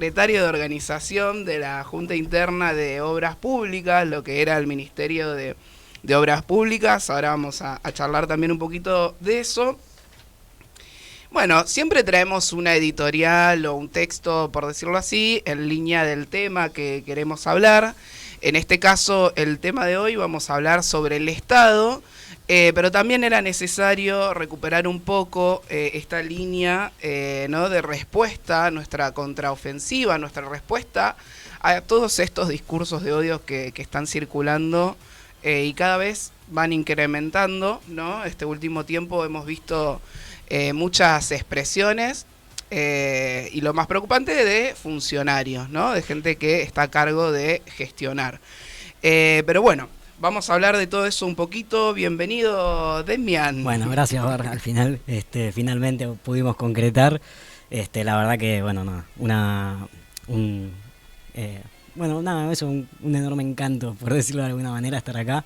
secretario de organización de la Junta Interna de Obras Públicas, lo que era el Ministerio de Obras Públicas. Ahora vamos a charlar también un poquito de eso. Bueno, siempre traemos una editorial o un texto, por decirlo así, en línea del tema que queremos hablar. En este caso, el tema de hoy vamos a hablar sobre el Estado, pero también era necesario recuperar un poco esta línea ¿no? de respuesta, nuestra contraofensiva, nuestra respuesta a todos estos discursos de odio que están circulando y cada vez van incrementando, ¿no? Este último tiempo hemos visto muchas expresiones y lo más preocupante de funcionarios, ¿no? De gente que está a cargo de gestionar. Pero bueno, vamos a hablar de todo eso un poquito. Bienvenido, Demian. Bueno, gracias, Bar. Al final, finalmente pudimos concretar. La verdad que, bueno, nada, bueno, nada, es un enorme encanto, por decirlo de alguna manera, estar acá.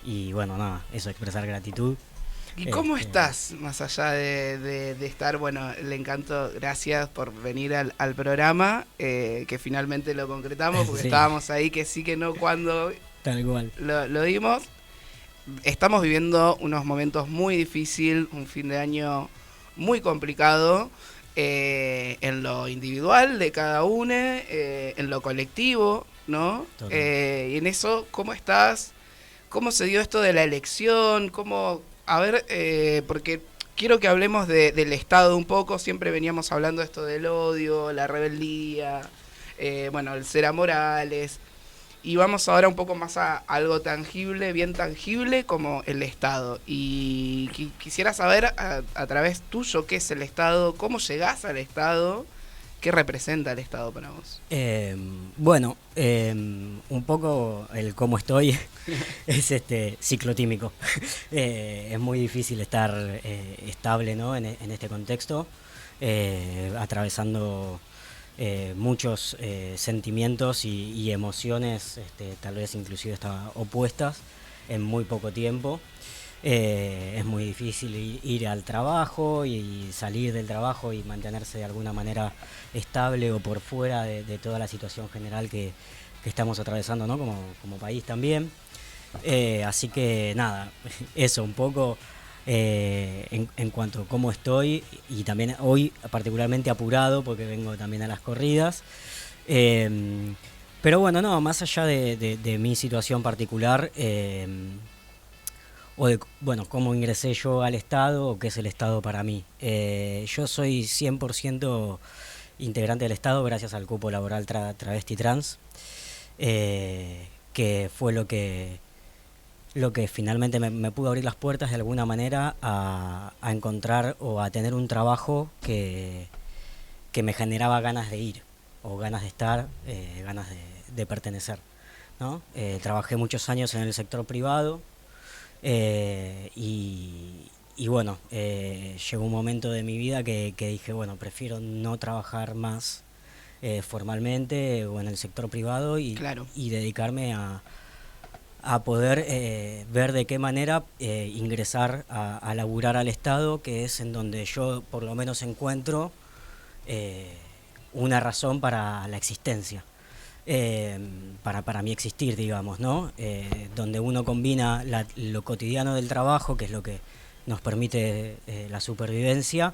Y bueno, nada, eso, expresar gratitud. ¿Y cómo estás? Más allá de estar, bueno, le encanto, gracias por venir al programa, que finalmente lo concretamos, porque Sí, estábamos ahí, que sí, que no, cuando tal cual. lo dimos. Estamos viviendo unos momentos muy difíciles, un fin de año muy complicado, en lo individual de cada uno, en lo colectivo, ¿no? Y en eso, ¿cómo estás? ¿Cómo se dio esto de la elección? ¿Cómo...? A ver, porque quiero que hablemos del Estado un poco. Siempre veníamos hablando de esto del odio, la rebeldía, bueno, el ser amorales. Y vamos ahora un poco más a algo tangible, bien tangible, como el Estado. Y quisiera saber a través tuyo qué es el Estado, cómo llegás al Estado, qué representa el Estado para vos. Bueno, un poco el cómo estoy es ciclotímico. Es muy difícil estar estable, ¿no? en este contexto, atravesando muchos sentimientos y emociones, tal vez inclusive hasta opuestas, en muy poco tiempo. Es muy difícil ir al trabajo y salir del trabajo y mantenerse de alguna manera estable o por fuera de toda la situación general que estamos atravesando, ¿no? como país también. Así que nada, eso un poco en cuanto a cómo estoy, y también hoy particularmente apurado porque vengo también a las corridas. Pero bueno, no, más allá de mi situación particular, o de, bueno, cómo ingresé yo al Estado o qué es el Estado para mí. Yo soy 100% integrante del Estado gracias al cupo laboral travesti trans, que fue lo que finalmente me pudo abrir las puertas de alguna manera a encontrar o a tener un trabajo que me generaba ganas de ir, o ganas de estar, ganas de pertenecer, ¿no? Trabajé muchos años en el sector privado, y bueno, llegó un momento de mi vida que dije, bueno, prefiero no trabajar más formalmente o en el sector privado Claro. y dedicarme a poder ver de qué manera ingresar a laburar al Estado, que es en donde yo por lo menos encuentro una razón para la existencia. Para mi existir, digamos, ¿no? Donde uno combina lo cotidiano del trabajo, que es lo que nos permite la supervivencia,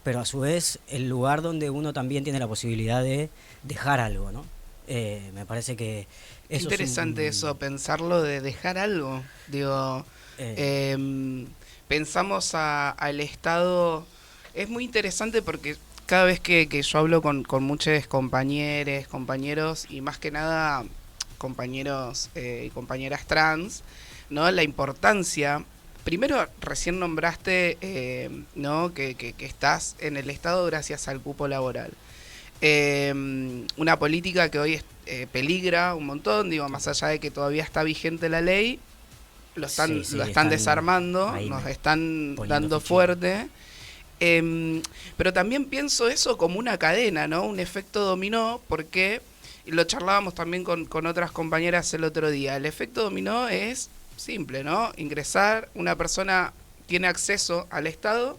pero a su vez el lugar donde uno también tiene la posibilidad de dejar algo, ¿no? Me parece que eso Interesante es eso, pensarlo de dejar algo. Digo, pensamos al Estado. Es muy interesante porque cada vez que yo hablo con muchos compañeros, y más que nada compañeros y compañeras trans, ¿no? La importancia. Primero, recién nombraste, ¿no? que estás en el Estado gracias al cupo laboral. Una política que hoy peligra un montón, digo, más allá de que todavía está vigente la ley, lo están desarmando, nos están dando fichita fuerte. Pero también pienso eso como una cadena, ¿no? Un efecto dominó, porque y lo charlábamos también con otras compañeras el otro día. El efecto dominó es simple, ¿no? Ingresar, una persona tiene acceso al Estado,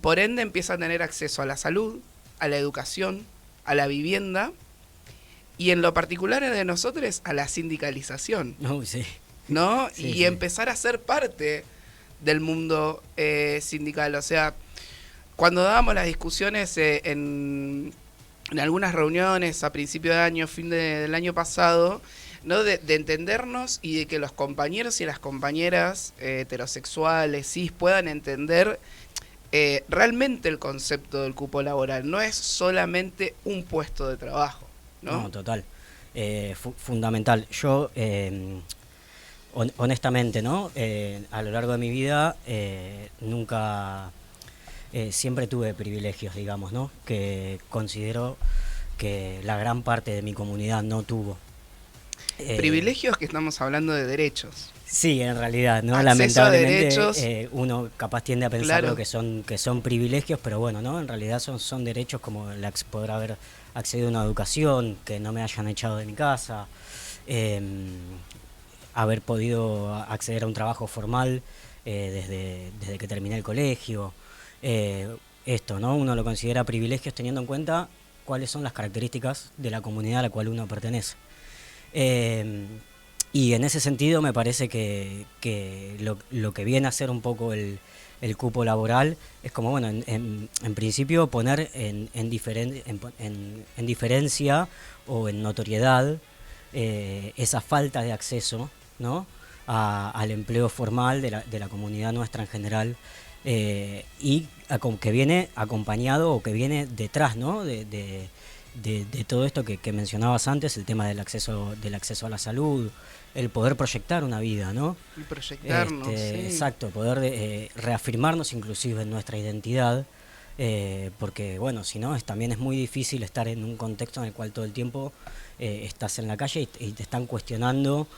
por ende empieza a tener acceso a la salud, a la educación, a la vivienda y en lo particular de nosotros a la sindicalización, Sí. ¿no? Sí, y sí. empezar a ser parte del mundo sindical. O sea, cuando dábamos las discusiones en algunas reuniones a principio de año, del año pasado, ¿no? De entendernos y de que los compañeros y las compañeras heterosexuales, cis, puedan entender realmente el concepto del cupo laboral. No es solamente un puesto de trabajo, ¿no? No, total. Fundamental. Yo, honestamente, ¿no? A lo largo de mi vida nunca... siempre tuve privilegios, digamos, ¿no? Que considero que la gran parte de mi comunidad no tuvo. Privilegios que estamos hablando de derechos. Sí, en realidad, ¿no? Acceso Lamentablemente a derechos, uno capaz tiende a pensar claro, que son privilegios, pero bueno, ¿no? En realidad son derechos como poder haber accedido a una educación, que no me hayan echado de mi casa, haber podido acceder a un trabajo formal desde que terminé el colegio. Esto, ¿no? Uno lo considera privilegios teniendo en cuenta cuáles son las características de la comunidad a la cual uno pertenece. Y en ese sentido me parece que lo que viene a ser un poco el cupo laboral es como, bueno, en principio poner en diferencia o en notoriedad esa falta de acceso, ¿no? Al empleo formal de la comunidad nuestra en general, y que viene acompañado o que viene detrás, ¿no? de todo esto que mencionabas antes, el tema del acceso a la salud, el poder proyectar una vida, ¿no? Y proyectarnos, sí. Exacto, poder reafirmarnos inclusive en nuestra identidad, porque bueno, si no, también es muy difícil estar en un contexto en el cual todo el tiempo estás en la calle y te están cuestionando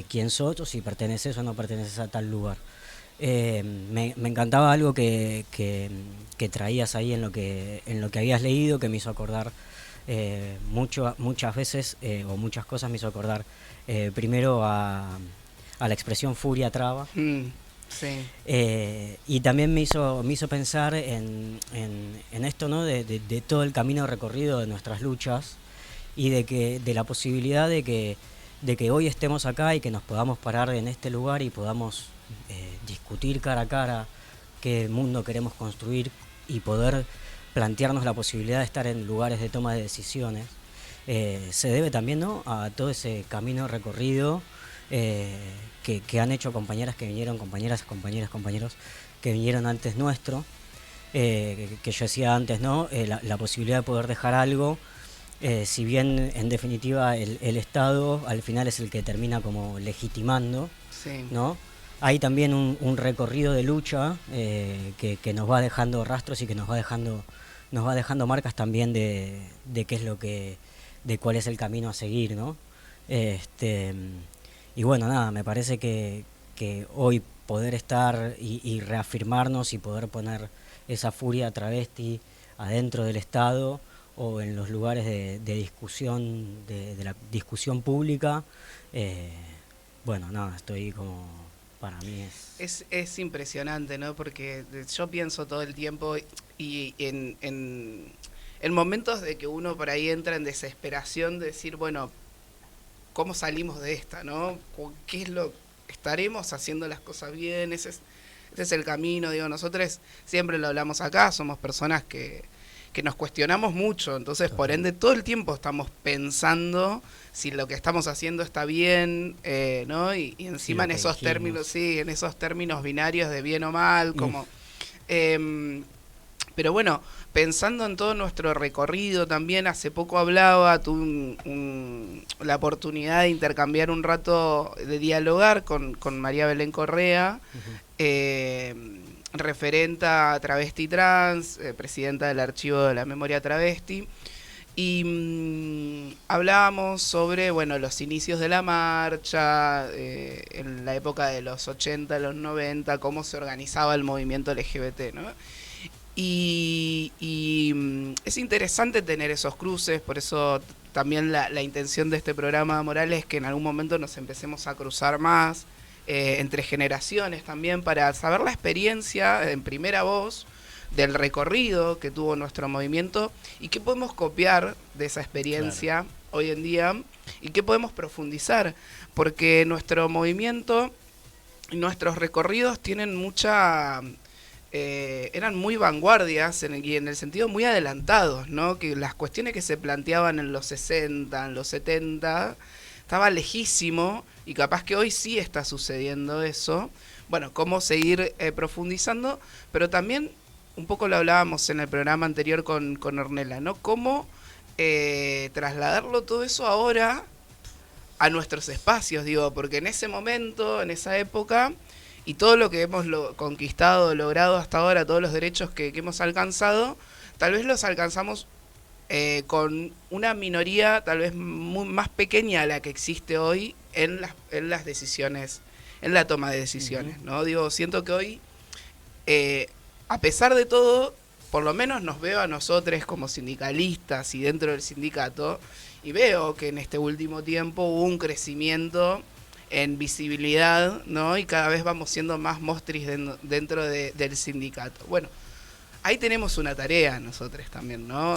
quién sos o si perteneces o no perteneces a tal lugar. Me encantaba algo que traías ahí en lo que habías leído, que me hizo acordar muchas veces o muchas cosas. Me hizo acordar primero a la expresión furia traba, sí. Y también me hizo pensar en esto, ¿no? de todo el camino recorrido de nuestras luchas y de la posibilidad de que hoy estemos acá y que nos podamos parar en este lugar y podamos discutir cara a cara qué mundo queremos construir y poder plantearnos la posibilidad de estar en lugares de toma de decisiones. Se debe también, ¿no? a todo ese camino recorrido que han hecho compañeras que vinieron, compañeros que vinieron antes nuestro, que yo decía antes, ¿no? La posibilidad de poder dejar algo, si bien en definitiva el Estado al final es el que termina como legitimando, Sí. ¿no? Hay también un recorrido de lucha que nos va dejando rastros y que nos va dejando marcas también de qué es de cuál es el camino a seguir, ¿no? Y bueno, nada, me parece que hoy poder estar y reafirmarnos y poder poner esa furia travesti adentro del Estado o en los lugares de discusión, de la discusión pública, bueno, nada, estoy como... Para mí es impresionante, ¿no? Porque yo pienso todo el tiempo y en momentos de que uno por ahí entra en desesperación de decir, bueno, ¿cómo salimos de esta, no? ¿Qué es estaremos haciendo las cosas bien? Ese es el camino, digo, nosotros siempre lo hablamos acá, somos personas que nos cuestionamos mucho, entonces por ende todo el tiempo estamos pensando si lo que estamos haciendo está bien, ¿no? Y encima en esos términos, sí, en esos términos binarios de bien o mal, como... pero bueno, pensando en todo nuestro recorrido también, hace poco hablaba, tuve la oportunidad de intercambiar un rato, de dialogar con María Belén Correa, referenta travesti trans, presidenta del Archivo de la Memoria Travesti, y hablábamos sobre, bueno, los inicios de la marcha, en la época de los 80, los 90, cómo se organizaba el movimiento LGBT, ¿no? Y es interesante tener esos cruces, por eso también la intención de este programa, Morales, es que en algún momento nos empecemos a cruzar más, entre generaciones también, para saber la experiencia en primera voz, del recorrido que tuvo nuestro movimiento y qué podemos copiar de esa experiencia hoy en día y qué podemos profundizar, porque nuestro movimiento y nuestros recorridos tienen eran muy vanguardias y en el sentido muy adelantados, ¿no? Que las cuestiones que se planteaban en los 60, en los 70, estaba lejísimo y capaz que hoy sí está sucediendo eso. Bueno, cómo seguir profundizando, pero también un poco lo hablábamos en el programa anterior con Ornella, ¿no? Cómo trasladarlo todo eso ahora a nuestros espacios, digo, porque en ese momento, en esa época, y todo lo que hemos conquistado, logrado hasta ahora, todos los derechos que hemos alcanzado, tal vez los alcanzamos con una minoría tal vez más pequeña a la que existe hoy en las decisiones, en la toma de decisiones, ¿no? Digo, siento que hoy, a pesar de todo, por lo menos nos veo a nosotros como sindicalistas y dentro del sindicato, y veo que en este último tiempo hubo un crecimiento en visibilidad, ¿no? Y cada vez vamos siendo más mostris dentro del sindicato. Bueno, ahí tenemos una tarea nosotros también, ¿no?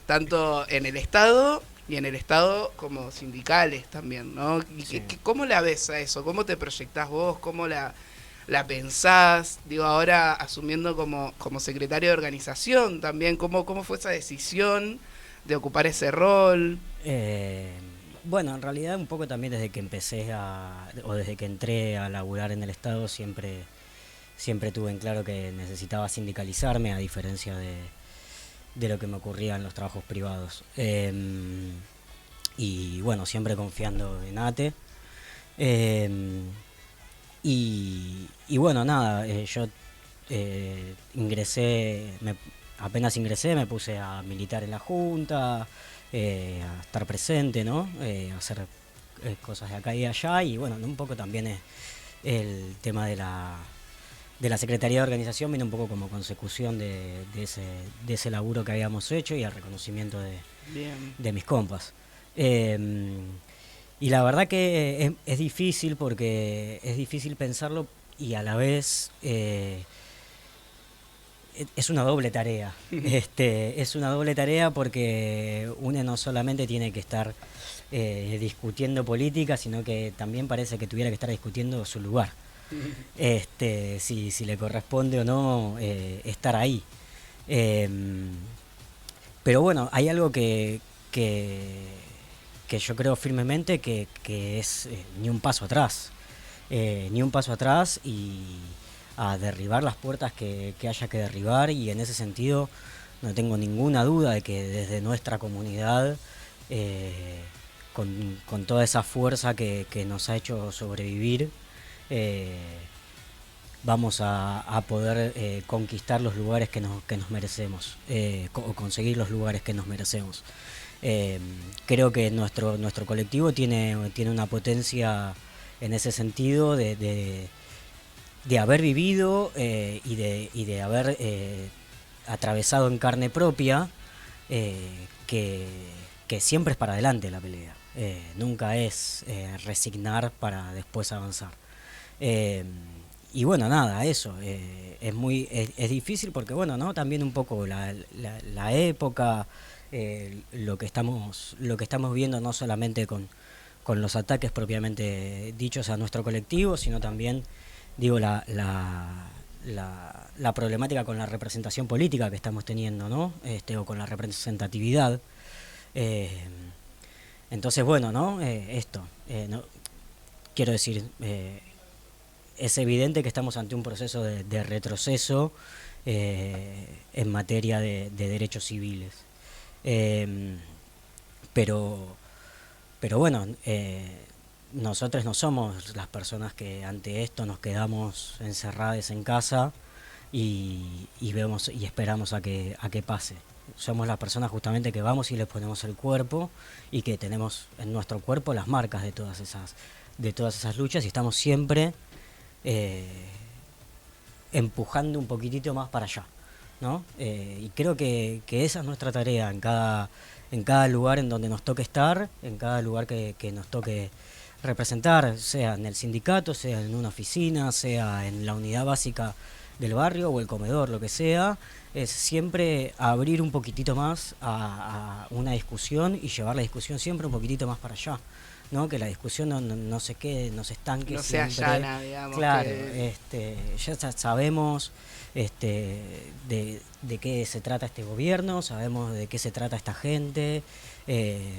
Tanto en el Estado y en el Estado como sindicales también, ¿no? Sí. ¿Cómo la ves a eso? ¿Cómo te proyectás vos? ¿Cómo la pensás? Digo, ahora asumiendo como secretario de organización también, ¿cómo fue esa decisión de ocupar ese rol? Bueno, en realidad un poco también desde que desde que entré a laburar en el Estado siempre tuve en claro que necesitaba sindicalizarme, a diferencia de lo que me ocurría en los trabajos privados. Y bueno, siempre confiando en ATE. Y bueno, nada, yo apenas ingresé, me puse a militar en la Junta, a estar presente, ¿no? A hacer cosas de acá y allá, y bueno, un poco también el tema de la Secretaría de Organización viene un poco como consecución de ese laburo que habíamos hecho y el reconocimiento de mis compas. Y la verdad que es difícil, porque es difícil pensarlo y a la vez es una doble tarea. Es una doble tarea porque uno no solamente tiene que estar discutiendo política, sino que también parece que tuviera que estar discutiendo su lugar. Si le corresponde o no estar ahí. Pero bueno, hay algo que yo creo firmemente que es ni un paso atrás. Ni un paso atrás y a derribar las puertas que haya que derribar, y en ese sentido no tengo ninguna duda de que desde nuestra comunidad, con toda esa fuerza que nos ha hecho sobrevivir, vamos a poder conquistar los lugares que nos merecemos, o conseguir los lugares que nos merecemos. Creo que nuestro colectivo tiene una potencia en ese sentido de haber vivido y de haber atravesado en carne propia, que siempre es para adelante la pelea, nunca es resignar para después avanzar. Y bueno, nada, eso es difícil porque bueno, ¿no? También un poco la época, lo que estamos viendo, no solamente con los ataques propiamente dichos a nuestro colectivo, sino también, digo, la problemática con la representación política que estamos teniendo, ¿no? O con la representatividad. Entonces, bueno, ¿no? No, quiero decir, es evidente que estamos ante un proceso de retroceso en materia de derechos civiles. Pero bueno, nosotros no somos las personas que ante esto nos quedamos encerradas en casa y vemos y esperamos a que pase. Somos las personas justamente que vamos y les ponemos el cuerpo, y que tenemos en nuestro cuerpo las marcas de todas esas luchas, y estamos siempre empujando un poquitito más para allá, ¿no? Y creo que esa es nuestra tarea en cada lugar en donde nos toque estar, en cada lugar que nos toque representar, sea en el sindicato, sea en una oficina, sea en la unidad básica del barrio o el comedor, lo que sea, es siempre abrir un poquitito más a una discusión y llevar la discusión siempre un poquitito más para allá, ¿no? Que la discusión no se quede, no se estanque No sea siempre. llana, digamos. Claro, Que... ya sabemos de qué se trata este gobierno, sabemos de qué se trata esta gente,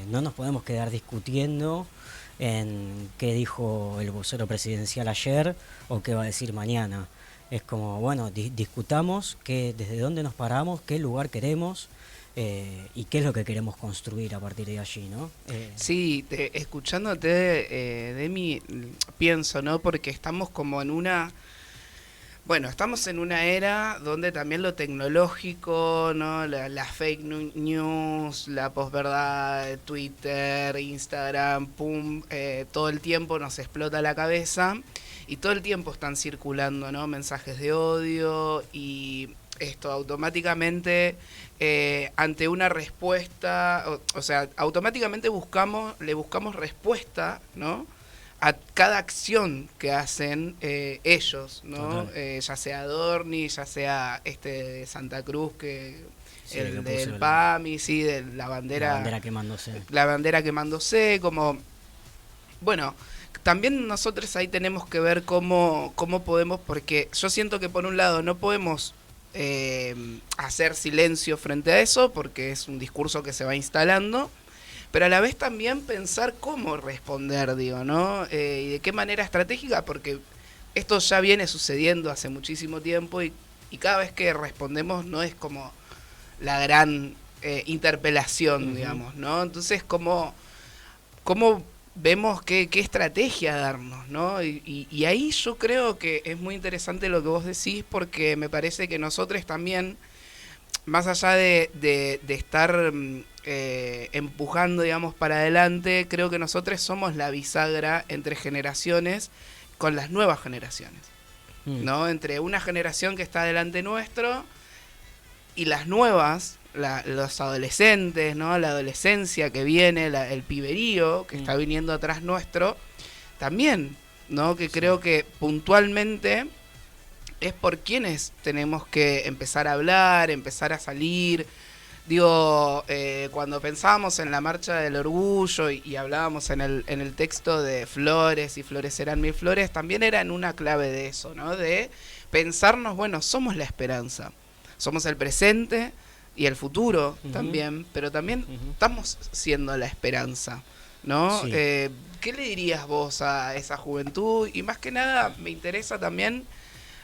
no nos podemos quedar discutiendo en qué dijo el vocero presidencial ayer o qué va a decir mañana. Es como, bueno, discutamos desde dónde nos paramos, qué lugar queremos y qué es lo que queremos construir a partir de allí, ¿no? Sí, escuchándote, Demi, pienso, ¿no? Porque estamos como en una... Bueno, estamos en una era donde también lo tecnológico, ¿no? La fake news, la posverdad, Twitter, Instagram, pum, todo el tiempo nos explota la cabeza y todo el tiempo están circulando, ¿no? Mensajes de odio y esto automáticamente ante una respuesta, o sea, automáticamente le buscamos respuesta, ¿no? A cada acción que hacen ellos, ¿no? Ya sea Dorni, ya sea de Santa Cruz, que sí, el del PAMI, sí, de la bandera quemándose. La bandera quemándose, como... Bueno, también nosotros ahí tenemos que ver cómo podemos, porque yo siento que por un lado no podemos hacer silencio frente a eso, porque es un discurso que se va instalando, pero a la vez también pensar cómo responder, digo, ¿no? Y de qué manera estratégica, porque esto ya viene sucediendo hace muchísimo tiempo y cada vez que respondemos no es como la gran interpelación, digamos, ¿no? Entonces, ¿cómo vemos qué estrategia darnos, ¿no? Y ahí yo creo que es muy interesante lo que vos decís, porque me parece que nosotros también, más allá de estar empujando, digamos, para adelante, creo que nosotros somos la bisagra entre generaciones con las nuevas generaciones, ¿no? Entre una generación que está delante nuestro y las nuevas, los adolescentes, ¿no? La adolescencia que viene, el piberío que está viniendo atrás nuestro, también, ¿no? Que creo que puntualmente es por quienes tenemos que empezar a hablar, empezar a salir. Digo, cuando pensábamos en la marcha del orgullo y hablábamos en el texto de flores y florecerán mil flores, también era en una clave de eso, ¿no? De pensarnos, bueno, somos la esperanza, somos el presente y el futuro también, pero también estamos siendo la esperanza, ¿no? Sí. ¿Qué le dirías vos a esa juventud? Y más que nada me interesa también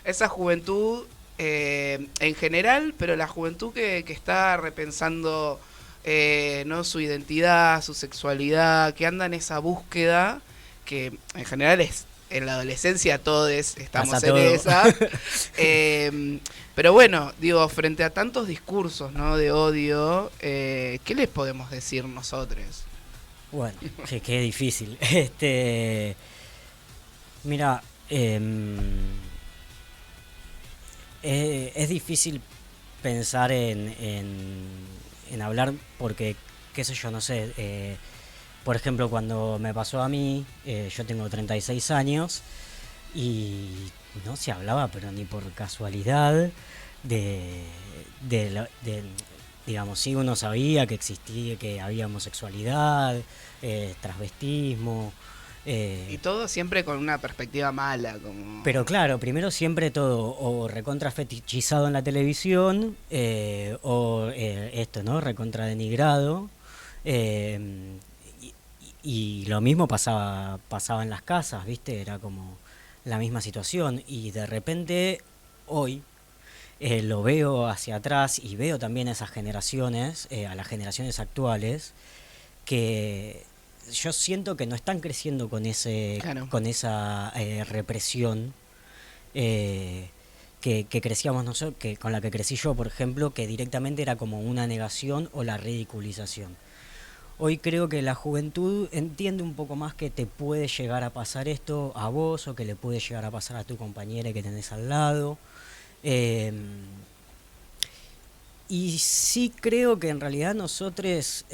esa juventud en general, pero la juventud que está repensando no su identidad, su sexualidad, que anda en esa búsqueda, que en general es en la adolescencia todos estamos en esa. Pero bueno, digo, frente a tantos discursos, ¿no? De odio, ¿qué les podemos decir nosotros? Bueno, qué difícil. Mira, es difícil pensar en hablar porque, qué sé yo, no sé, por ejemplo, cuando me pasó a mí, yo tengo 36 años y no se hablaba, pero ni por casualidad, digamos, sí, uno sabía que existía, que había homosexualidad, transvestismo. Y todo siempre con una perspectiva mala. Pero claro, primero siempre todo o recontra fetichizado en la televisión o esto, ¿no? Recontra denigrado. Y lo mismo pasaba en las casas, ¿viste? Era como la misma situación. Y de repente, hoy, lo veo hacia atrás y veo también a esas generaciones, a las generaciones actuales, que yo siento que no están creciendo con con esa represión que crecíamos nosotros, con la que crecí yo, por ejemplo, que directamente era como una negación o la ridiculización. Hoy creo que la juventud entiende un poco más que te puede llegar a pasar esto a vos o que le puede llegar a pasar a tu compañera que tenés al lado. Y sí creo que en realidad nosotros,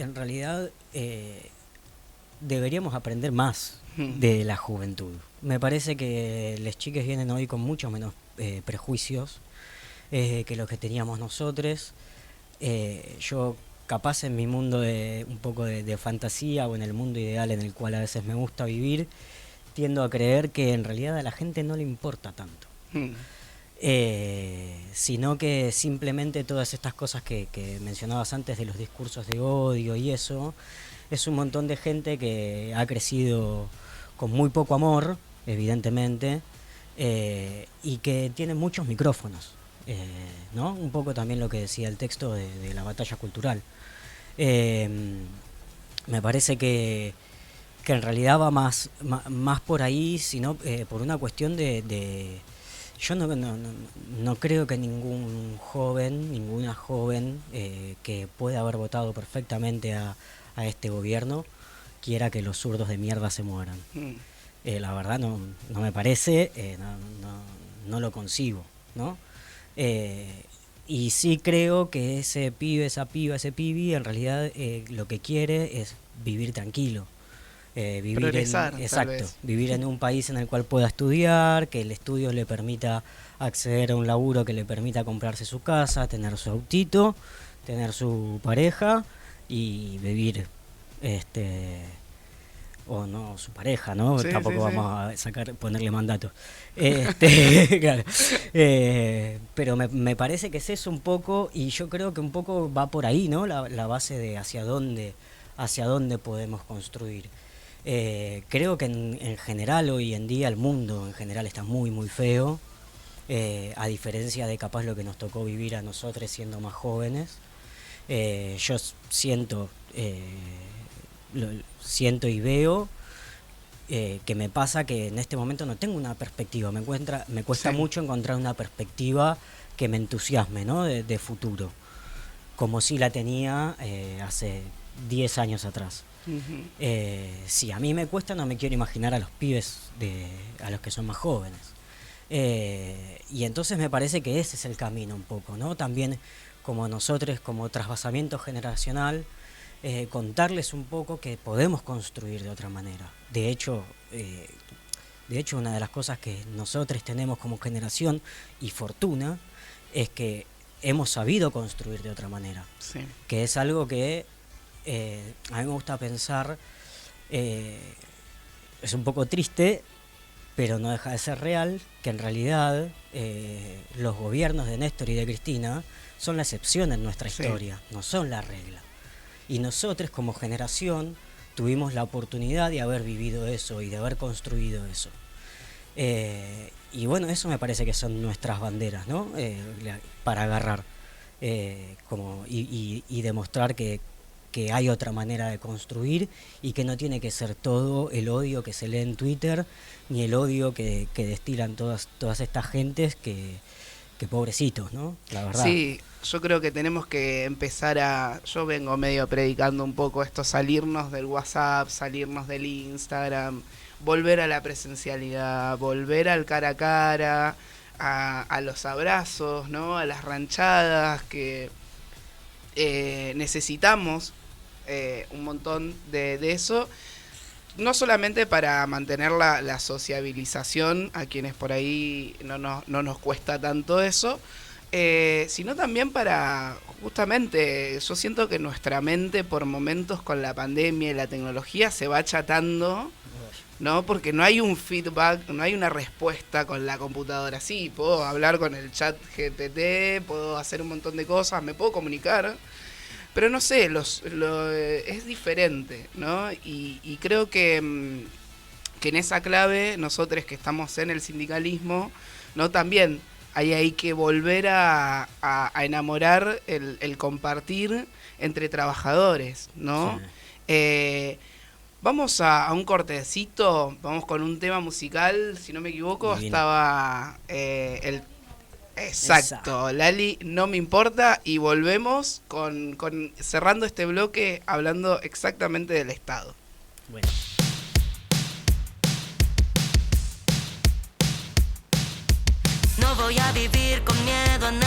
deberíamos aprender más de la juventud. Me parece que las chicas vienen hoy con mucho menos prejuicios que los que teníamos nosotros. Yo capaz en mi mundo un poco de fantasía o en el mundo ideal en el cual a veces me gusta vivir, tiendo a creer que en realidad a la gente no le importa tanto. Sino que simplemente todas estas cosas que mencionabas antes de los discursos de odio y eso, es un montón de gente que ha crecido con muy poco amor, evidentemente, y que tiene muchos micrófonos, ¿no? Un poco también lo que decía el texto de la batalla cultural. Me parece que en realidad va más por ahí, sino por una cuestión de yo no creo que ninguna joven que pueda haber votado perfectamente a este gobierno quiera que los zurdos de mierda se mueran. La verdad no me parece, no lo concibo, ¿no? Y sí creo que ese pibe, esa piba, ese pibi en realidad lo que quiere es vivir tranquilo. Progresar, vivir en un país en el cual pueda estudiar, que el estudio le permita acceder a un laburo que le permita comprarse su casa, tener su autito, tener su pareja y vivir o no su pareja, ¿no? Sí, Tampoco sí, vamos a ponerle mandato. Claro. Pero me parece que es eso un poco, y yo creo que un poco va por ahí, ¿no? La base de hacia dónde podemos construir. Creo que en general hoy en día el mundo en general está muy muy feo, a diferencia de capaz lo que nos tocó vivir a nosotros siendo más jóvenes. Yo siento y veo que me pasa que en este momento no tengo una perspectiva, me cuesta mucho encontrar una perspectiva que me entusiasme, ¿no? de futuro, como si la tenía hace 10 años atrás. Si a mí me cuesta, no me quiero imaginar a los pibes a los que son más jóvenes. Y entonces me parece que ese es el camino un poco, ¿no? También como nosotros, como trasvasamiento generacional, contarles un poco que podemos construir de otra manera. De hecho, una de las cosas que nosotros tenemos como generación y fortuna es que hemos sabido construir de otra manera. Sí. Que es algo que a mí me gusta pensar, es un poco triste, pero no deja de ser real, que en realidad los gobiernos de Néstor y de Cristina son la excepción en nuestra historia, no son la regla. Y nosotros como generación tuvimos la oportunidad de haber vivido eso y de haber construido eso. Y bueno, eso me parece que son nuestras banderas, ¿no? Para agarrar y demostrar que hay otra manera de construir y que no tiene que ser todo el odio que se lee en Twitter ni el odio que destilan todas estas gentes que pobrecitos, ¿no? La verdad. Sí, yo creo que tenemos que empezar yo vengo medio predicando un poco esto, salirnos del WhatsApp, salirnos del Instagram, volver a la presencialidad, volver al cara a cara, a los abrazos, ¿no? A las ranchadas que necesitamos un montón de eso, no solamente para mantener la sociabilización a quienes por ahí no nos cuesta tanto eso, sino también para justamente, yo siento que nuestra mente por momentos con la pandemia y la tecnología se va achatando, ¿no? Porque no hay un feedback, no hay una respuesta con la computadora. Sí, puedo hablar con el chat GPT, puedo hacer un montón de cosas, me puedo comunicar, pero no sé, es diferente, ¿no? Y creo que en esa clave, nosotros que estamos en el sindicalismo, ¿no? También hay que volver a enamorar el compartir entre trabajadores, ¿no? Sí. Vamos a un cortecito, vamos con un tema musical, si no me equivoco, divino. Estaba Exacto, Lali, no me importa, y volvemos con cerrando este bloque hablando exactamente del Estado. Bueno. No voy a vivir con miedo a nada.